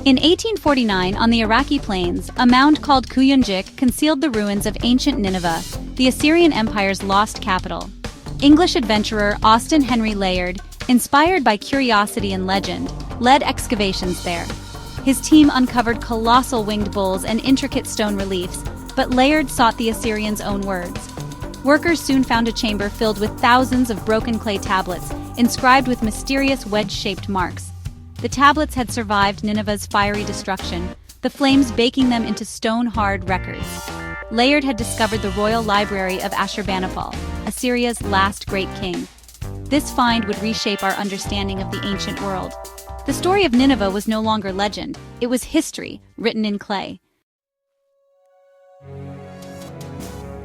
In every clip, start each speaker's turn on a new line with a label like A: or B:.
A: In 1849, on the Iraqi plains, a mound called Kuyunjik concealed the ruins of ancient Nineveh, the Assyrian Empire's lost capital. English adventurer Austen Henry Layard, inspired by curiosity and legend, led excavations there. His team uncovered colossal winged bulls and intricate stone reliefs, but Layard sought the Assyrians' own words. Workers soon found a chamber filled with thousands of broken clay tablets, inscribed with mysterious wedge-shaped marks. The tablets had survived Nineveh's fiery destruction, the flames baking them into stone-hard records. Layard had discovered the royal Library of Ashurbanipal, Assyria's last great king. This find would reshape our understanding of the ancient world. The story of Nineveh was no longer legend, it was history, written in clay.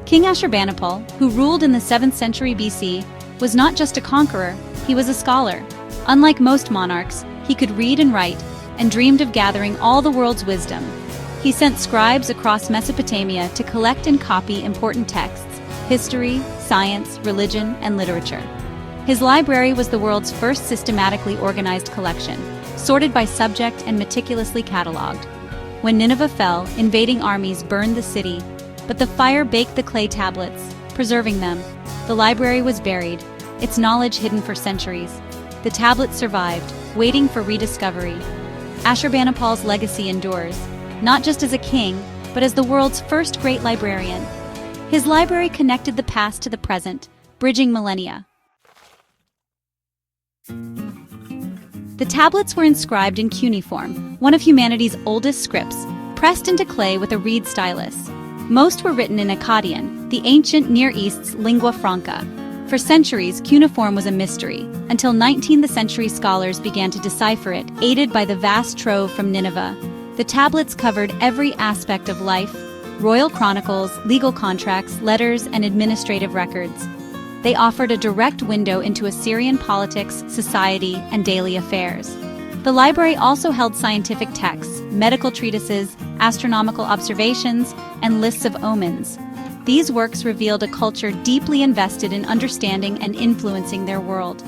A: King Ashurbanipal, who ruled in the 7th century BC, was not just a conqueror, he was a scholar. Unlike most monarchs, he could read and write, and dreamed of gathering all the world's wisdom. He sent scribes across Mesopotamia to collect and copy important texts, history, science, religion, and literature. His library was the world's first systematically organized collection, sorted by subject and meticulously catalogued. When Nineveh fell, invading armies burned the city, but the fire baked the clay tablets, preserving them. The library was buried, its knowledge hidden for centuries. The tablets survived, waiting for rediscovery. Ashurbanipal's legacy endures, not just as a king, but as the world's first great librarian. His library connected the past to the present, bridging millennia. The tablets were inscribed in cuneiform, one of humanity's oldest scripts, pressed into clay with a reed stylus. Most were written in Akkadian, the ancient Near East's lingua franca. For centuries, cuneiform was a mystery, until 19th century scholars began to decipher it, aided by the vast trove from Nineveh. The tablets covered every aspect of life: royal chronicles, legal contracts, letters, and administrative records. They offered a direct window into Assyrian politics, society, and daily affairs. The library also held scientific texts, medical treatises, astronomical observations, and lists of omens. These works revealed a culture deeply invested in understanding and influencing their world.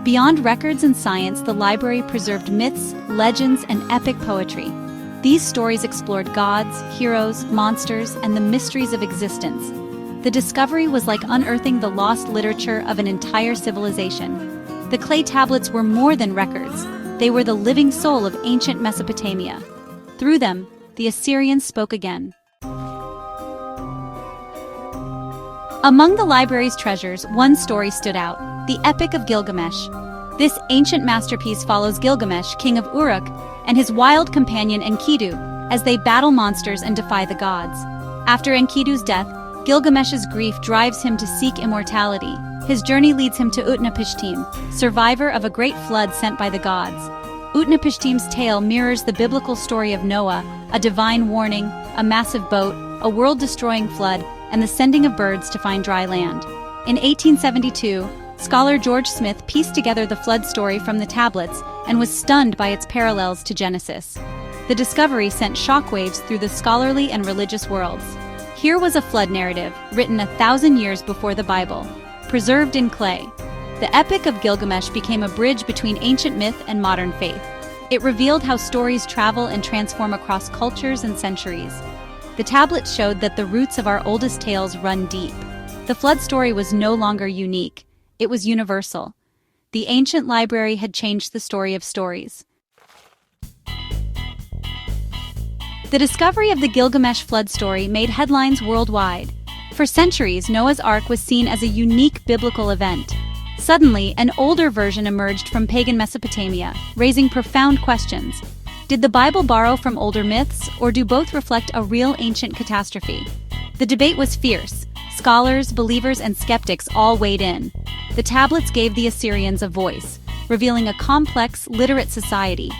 A: Beyond records and science, the library preserved myths, legends, and epic poetry. These stories explored gods, heroes, monsters, and the mysteries of existence. The discovery was like unearthing the lost literature of an entire civilization. The clay tablets were more than records. They were the living soul of ancient Mesopotamia. Through them, the Assyrians spoke again. Among the library's treasures, one story stood out: the Epic of Gilgamesh. This ancient masterpiece follows Gilgamesh, king of Uruk, and his wild companion Enkidu, as they battle monsters and defy the gods. After Enkidu's death, Gilgamesh's grief drives him to seek immortality. His journey leads him to Utnapishtim, survivor of a great flood sent by the gods. Utnapishtim's tale mirrors the biblical story of Noah, a divine warning, a massive boat, a world-destroying flood, and the sending of birds to find dry land. In 1872, scholar George Smith pieced together the flood story from the tablets and was stunned by its parallels to Genesis. The discovery sent shockwaves through the scholarly and religious worlds. Here was a flood narrative, written 1,000 years before the Bible, preserved in clay. The Epic of Gilgamesh became a bridge between ancient myth and modern faith. It revealed how stories travel and transform across cultures and centuries. The tablets showed that the roots of our oldest tales run deep. The flood story was no longer unique, it was universal. The ancient library had changed the story of stories. The discovery of the Gilgamesh flood story made headlines worldwide. For centuries, Noah's Ark was seen as a unique biblical event. Suddenly, an older version emerged from pagan Mesopotamia, raising profound questions. Did the Bible borrow from older myths, or do both reflect a real ancient catastrophe? The debate was fierce. Scholars, believers, and skeptics all weighed in. The tablets gave the Assyrians a voice, revealing a complex, literate society.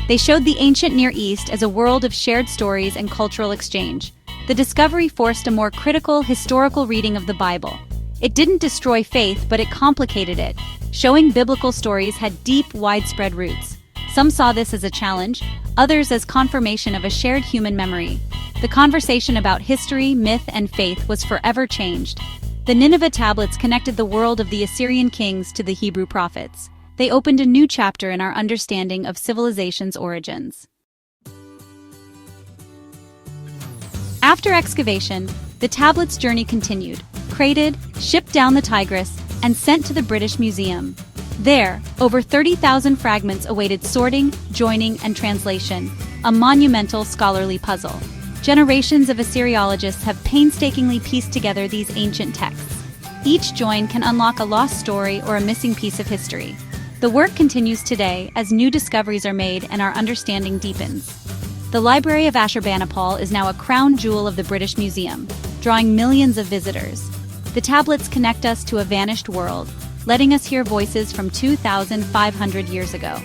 A: They showed the ancient Near East as a world of shared stories and cultural exchange. The discovery forced a more critical, historical reading of the Bible. It didn't destroy faith, but it complicated it, showing biblical stories had deep, widespread roots. Some saw this as a challenge, others as confirmation of a shared human memory. The conversation about history, myth, and faith was forever changed. The Nineveh tablets connected the world of the Assyrian kings to the Hebrew prophets. They opened a new chapter in our understanding of civilization's origins. After excavation, the tablets' journey continued, crated, shipped down the Tigris, and sent to the British Museum. There, over 30,000 fragments awaited sorting, joining, and translation, a monumental scholarly puzzle. Generations of Assyriologists have painstakingly pieced together these ancient texts. Each join can unlock a lost story or a missing piece of history. The work continues today as new discoveries are made and our understanding deepens. The Library of Ashurbanipal is now a crown jewel of the British Museum, drawing millions of visitors. The tablets connect us to a vanished world, letting us hear voices from 2,500 years ago.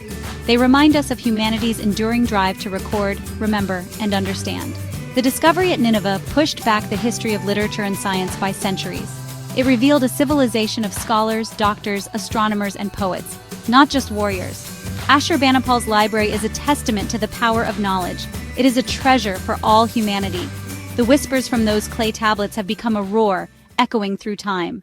A: They remind us of humanity's enduring drive to record, remember, and understand. The discovery at Nineveh pushed back the history of literature and science by centuries. It revealed a civilization of scholars, doctors, astronomers, and poets, not just warriors. Ashurbanipal's library is a testament to the power of knowledge. It is a treasure for all humanity. The whispers from those clay tablets have become a roar, echoing through time.